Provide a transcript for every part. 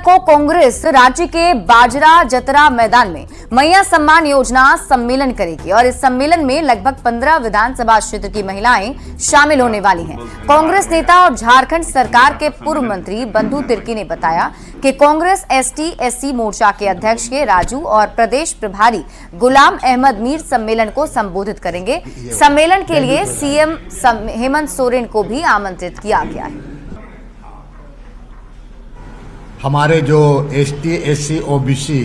को कांग्रेस राज्य के बाजरा जतरा मैदान में मैया सम्मान योजना सम्मेलन करेगी और इस सम्मेलन में लगभग 15 विधानसभा क्षेत्र की महिलाएं शामिल होने वाली हैं। कांग्रेस नेता और झारखंड सरकार के पूर्व मंत्री बंधु तिर्की ने बताया कि कांग्रेस एसटी/एससी मोर्चा के अध्यक्ष के राजू और प्रदेश प्रभारी गुलाम अहमद मीर सम्मेलन को संबोधित करेंगे। सम्मेलन के लिए सीएम हेमंत सोरेन को भी आमंत्रित किया गया है। हमारे जो एसटी/एससी ओबीसी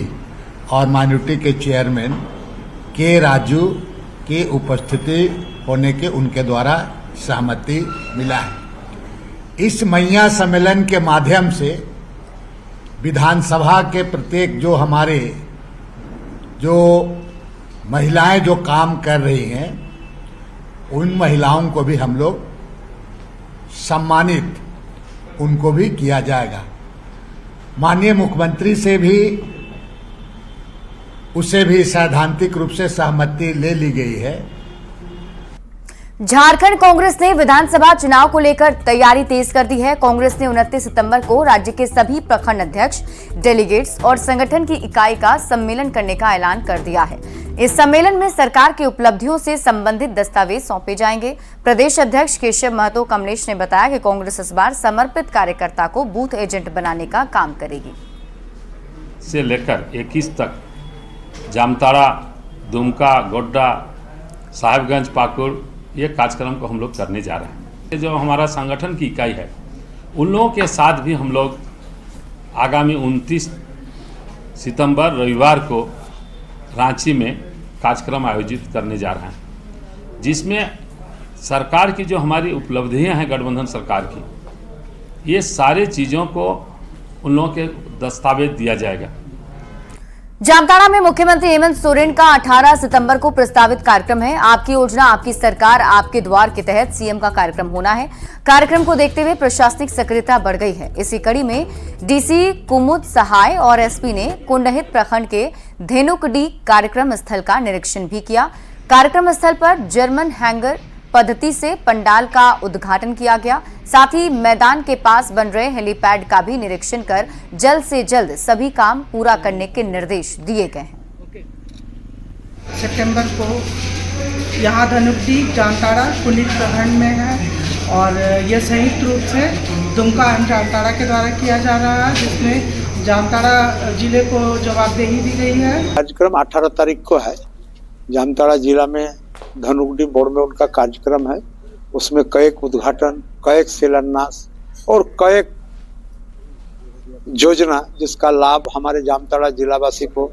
और माइनॉरिटी के चेयरमैन के राजू की उपस्थिति होने के उनके द्वारा सहमति मिला है। इस मैया सम्मेलन के माध्यम से विधानसभा के प्रत्येक जो हमारे जो महिलाएं जो काम कर रही हैं उन महिलाओं को भी हम लोग सम्मानित उनको भी किया जाएगा। माननीय मुख्यमंत्री से भी उसे भी सैद्धांतिक रूप से सहमति ले ली गई है। झारखंड कांग्रेस ने विधानसभा चुनाव को लेकर तैयारी तेज कर दी है। कांग्रेस ने 29 सितंबर को राज्य के सभी प्रखंड अध्यक्ष, डेलीगेट्स और संगठन की इकाई का सम्मेलन करने का ऐलान कर दिया है। इस सम्मेलन में सरकार की उपलब्धियों से संबंधित दस्तावेज सौंपे जाएंगे। प्रदेश अध्यक्ष केशव महतो कमलेश ने बताया कि कांग्रेस इस बार समर्पित कार्यकर्ता को बूथ एजेंट बनाने का काम करेगी। से लेकर 21 तक जामताड़ा, दुमका, गोड्डा, साहिबगंज, पाकुड़ ये कार्यक्रम को हम लोग करने जा रहे हैं। जो हमारा संगठन की इकाई है उन लोगों के साथ भी हम लोग आगामी 29 सितंबर रविवार को रांची में कार्यक्रम आयोजित करने जा रहे हैं, जिसमें सरकार की जो हमारी उपलब्धियां हैं गठबंधन सरकार की, ये सारी चीज़ों को उन लोगों के दस्तावेज दिया जाएगा। जामताड़ा में मुख्यमंत्री हेमंत सोरेन का 18 सितंबर को प्रस्तावित कार्यक्रम है। आपकी योजना आपकी सरकार आपके द्वार के तहत सीएम का कार्यक्रम होना है। कार्यक्रम को देखते हुए प्रशासनिक सक्रियता बढ़ गई है। इसी कड़ी में डीसी कुमुद सहाय और एसपी ने कुंडहित प्रखंड के धेनुकडी कार्यक्रम स्थल का निरीक्षण भी किया। कार्यक्रम स्थल पर जर्मन हैंगर पद्धति से पंडाल का उद्घाटन किया गया। साथ ही मैदान के पास बन रहे हेलीपैड का भी निरीक्षण कर जल्द से जल्द सभी काम पूरा करने के निर्देश दिए गए हैं। सितंबर को यहाँ धनुकडी जामताड़ा कुंडहित प्रखंड में है और यह संयुक्त रूप से दुमका एवं जामताड़ा के द्वारा किया जा रहा है, जिसमें जामताड़ा जिले को जवाबदेही दी गई है। कार्यक्रम 18 तारीख को है। जामताड़ा जिला में धनुकडी बोर्ड में उनका कार्यक्रम है। उसमें कई उद्घाटन, कई शिलान्यास और कई योजना जिसका लाभ हमारे जामताड़ा जिलावासी को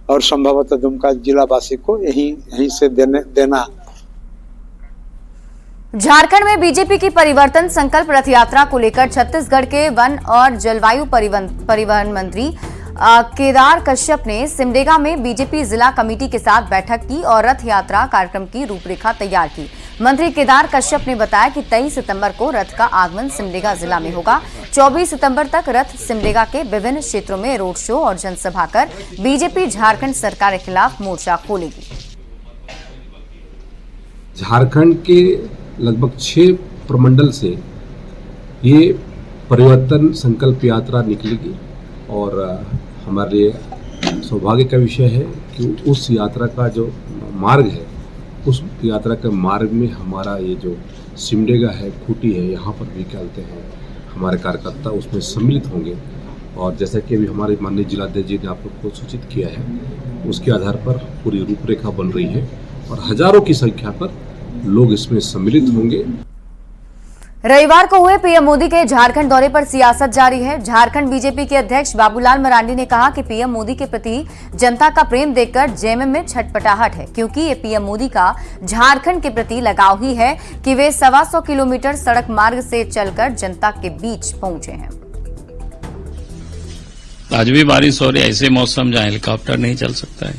और संभवतः दुमका जिलावासी को यहीं से देना। झारखंड में बीजेपी की परिवर्तन संकल्प रथ यात्रा को लेकर छत्तीसगढ़ के वन और जलवायु परिवहन मंत्री केदार कश्यप ने सिमडेगा में बीजेपी जिला कमेटी के साथ बैठक की और रथ यात्रा कार्यक्रम की रूपरेखा तैयार की। मंत्री केदार कश्यप ने बताया कि 23 सितंबर को रथ का आगमन सिमडेगा जिला में होगा। 24 सितंबर तक रथ सिमडेगा के विभिन्न क्षेत्रों में रोड शो और जनसभा कर बीजेपी झारखंड सरकार के खिलाफ मोर्चा खोलेगी। झारखंड के लगभग 6 प्रमंडल से ये परिवर्तन संकल्प यात्रा निकलेगी और हमारे सौभाग्य का विषय है कि उस यात्रा का जो मार्ग है, उस यात्रा के मार्ग में हमारा ये जो सिमडेगा है, खूंटी है, यहाँ पर भी कहते हैं हमारे कार्यकर्ता उसमें सम्मिलित होंगे। और जैसा कि अभी हमारे माननीय जिलाध्यक्ष जी ने आप लोग को सूचित किया है, उसके आधार पर पूरी रूपरेखा बन रही है और हजारों की संख्या पर लोग इसमें सम्मिलित होंगे। रविवार को हुए पीएम मोदी के झारखंड दौरे पर सियासत जारी है। झारखंड बीजेपी के अध्यक्ष बाबूलाल मरांडी ने कहा कि पीएम मोदी के प्रति जनता का प्रेम देखकर जेएमएम में छटपटाहट है, क्योंकि ये पीएम मोदी का झारखंड के प्रति लगाव ही है कि वे 125 किलोमीटर सड़क मार्ग से चलकर जनता के बीच पहुंचे हैं। आज भी बारिश हो रही है, ऐसे मौसम जहाँ हेलीकॉप्टर नहीं चल सकता है,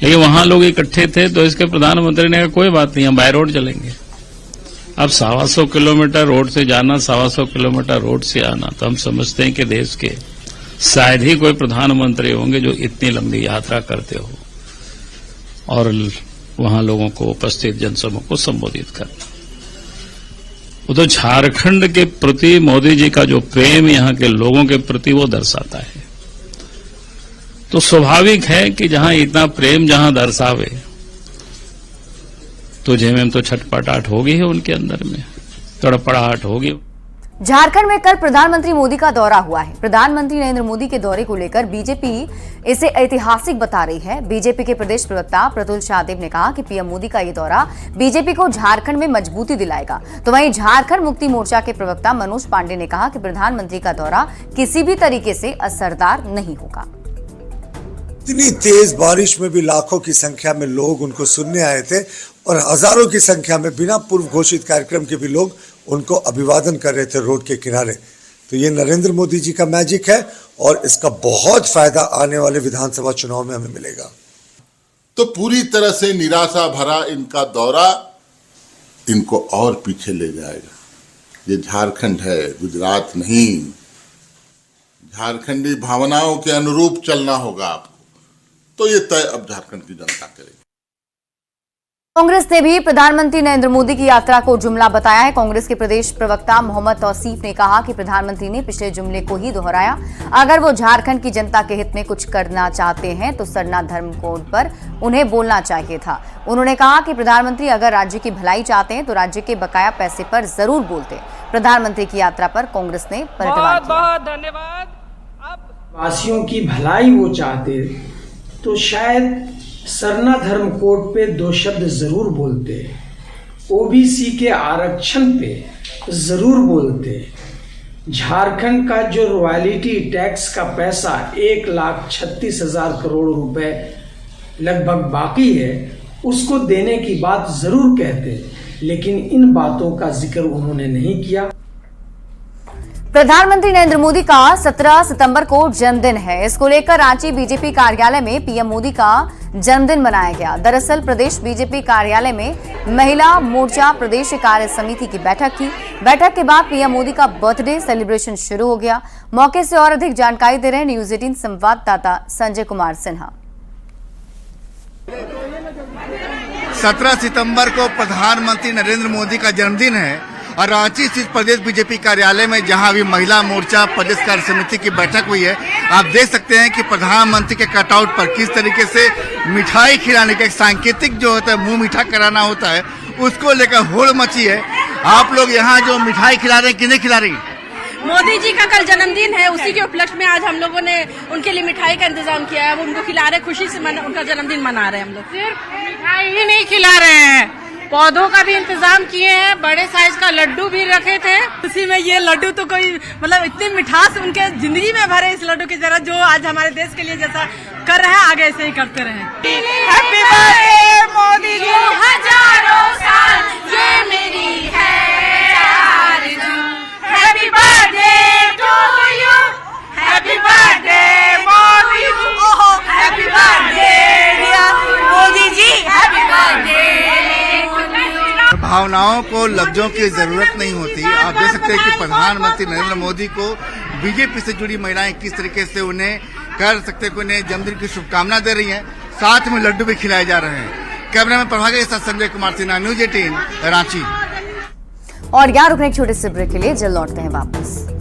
लेकिन वहां लोग इकट्ठे थे तो इसके प्रधानमंत्री ने कहा कोई बात नहीं, हम बाय रोड चलेंगे। अब 125 किलोमीटर रोड से जाना, 125 किलोमीटर रोड से आना, तो हम समझते हैं कि देश के शायद ही कोई प्रधानमंत्री होंगे जो इतनी लंबी यात्रा करते हो और वहां लोगों को उपस्थित जनसभा को संबोधित करना। वो तो झारखंड के प्रति मोदी जी का जो प्रेम यहाँ के लोगों के प्रति वो दर्शाता है। तो स्वाभाविक है कि जहां इतना प्रेम जहां दर्शावे तो जेएमएम तो छटपटाहट होगी है, उनके अंदर में तड़पड़ाहट होगी। झारखंड में कल प्रधानमंत्री मोदी का दौरा हुआ है। प्रधानमंत्री नरेंद्र मोदी के दौरे को लेकर बीजेपी इसे ऐतिहासिक बता रही है। बीजेपी के प्रदेश प्रवक्ता प्रतुल शाहदेव ने कहा कि पीएम मोदी का ये दौरा बीजेपी को झारखंड में मजबूती दिलाएगा। तो वहीं झारखंड मुक्ति मोर्चा के प्रवक्ता मनोज पांडे ने कहा कि प्रधानमंत्री का दौरा किसी भी तरीके से असरदार नहीं होगा। इतनी तेज बारिश में भी लाखों की संख्या में लोग उनको सुनने आए थे और हजारों की संख्या में बिना पूर्व घोषित कार्यक्रम के भी लोग उनको अभिवादन कर रहे थे रोड के किनारे। तो ये नरेंद्र मोदी जी का मैजिक है और इसका बहुत फायदा आने वाले विधानसभा चुनाव में हमें मिलेगा। तो पूरी तरह से निराशा भरा इनका दौरा इनको और पीछे ले जाएगा। ये झारखंड है, गुजरात नहीं। झारखंडी भावनाओं के अनुरूप चलना होगा आपको, तो ये तय अब झारखंड की जनता करेगी। कांग्रेस ने भी प्रधानमंत्री नरेंद्र मोदी की यात्रा को जुमला बताया है। कांग्रेस के प्रदेश प्रवक्ता मोहम्मद तौसीफ ने कहा कि प्रधानमंत्री ने पिछले जुमले को ही दोहराया। अगर वो झारखंड की जनता के हित में कुछ करना चाहते हैं तो सरना धर्म कोड पर उन्हें बोलना चाहिए था। उन्होंने कहा कि प्रधानमंत्री अगर राज्य की भलाई चाहते हैं तो राज्य के बकाया पैसे पर जरूर बोलते। प्रधानमंत्री की यात्रा पर कांग्रेस ने पलटवार किया। बहुत धन्यवाद। अब वासियों की भलाई वो चाहते तो शायद सरना धर्म कोड पे 2 शब्द जरूर बोलते, ओबीसी के आरक्षण पे जरूर बोलते, झारखंड का जो रॉयल्टी टैक्स का पैसा 1,36,000 करोड़ रुपए लगभग बाकी है उसको देने की बात जरूर कहते, लेकिन इन बातों का जिक्र उन्होंने नहीं किया। प्रधानमंत्री नरेंद्र मोदी का 17 सितंबर को जन्मदिन है। इसको लेकर रांची बीजेपी कार्यालय में पीएम मोदी का जन्मदिन मनाया गया। दरअसल प्रदेश बीजेपी कार्यालय में महिला मोर्चा प्रदेश कार्य समिति की बैठक की। बैठक के बाद पीएम मोदी का बर्थडे सेलिब्रेशन शुरू हो गया। मौके से और अधिक जानकारी दे रहे हैं न्यूज 18 संवाददाता संजय कुमार सिन्हा। 17 सितंबर को प्रधानमंत्री नरेंद्र मोदी का जन्मदिन है और रांची स्थित प्रदेश बीजेपी कार्यालय में जहां अभी महिला मोर्चा प्रदेश कार्य समिति की बैठक हुई है, आप देख सकते हैं कि प्रधानमंत्री के कटआउट पर किस तरीके से मिठाई खिलाने का एक सांकेतिक जो होता है मुंह मीठा कराना होता है, उसको लेकर होड़ मची है। आप लोग यहाँ जो मिठाई खिला रहे हैं, किन्हें खिला रही हैं? मोदी जी का कल जन्मदिन है, उसी के उपलक्ष्य में आज हम लोगों ने उनके लिए मिठाई का इंतजाम किया है। उनको खिला रहे, खुशी से उनका जन्मदिन मना रहे हैं हम लोग। सिर्फ मिठाई ही नहीं खिला रहे हैं, पौधों का भी इंतजाम किए हैं, बड़े साइज का लड्डू भी रखे थे। उसी में ये लड्डू तो कोई मतलब इतनी मिठास उनके जिंदगी में भरे इस लड्डू की जरूरत जो आज हमारे देश के लिए जैसा कर रहे हैं आगे ऐसे ही करते रहे। हैप्पी बर्थडे मोदी जी, हजारों साल ये मेरी है आरज़ू। Happy birthday to you, happy birthday Modi ji, happy birthday Modi ji, happy birthday. भावनाओं को लफ्जों की जरूरत नहीं होती। आप देख सकते हैं कि प्रधानमंत्री नरेंद्र मोदी को बीजेपी से जुड़ी महिलाएं किस तरीके से उन्हें कर सकते हैं, उन्हें जन्मदिन की शुभकामना दे रही हैं, साथ में लड्डू भी खिलाए जा रहे हैं। कैमरा में प्रभाकर के साथ संजय कुमार सिन्हा, न्यूज 18 रांची। और यहाँ रुकने एक छोटे से ब्रेक के लिए जल्द लौटते हैं वापस।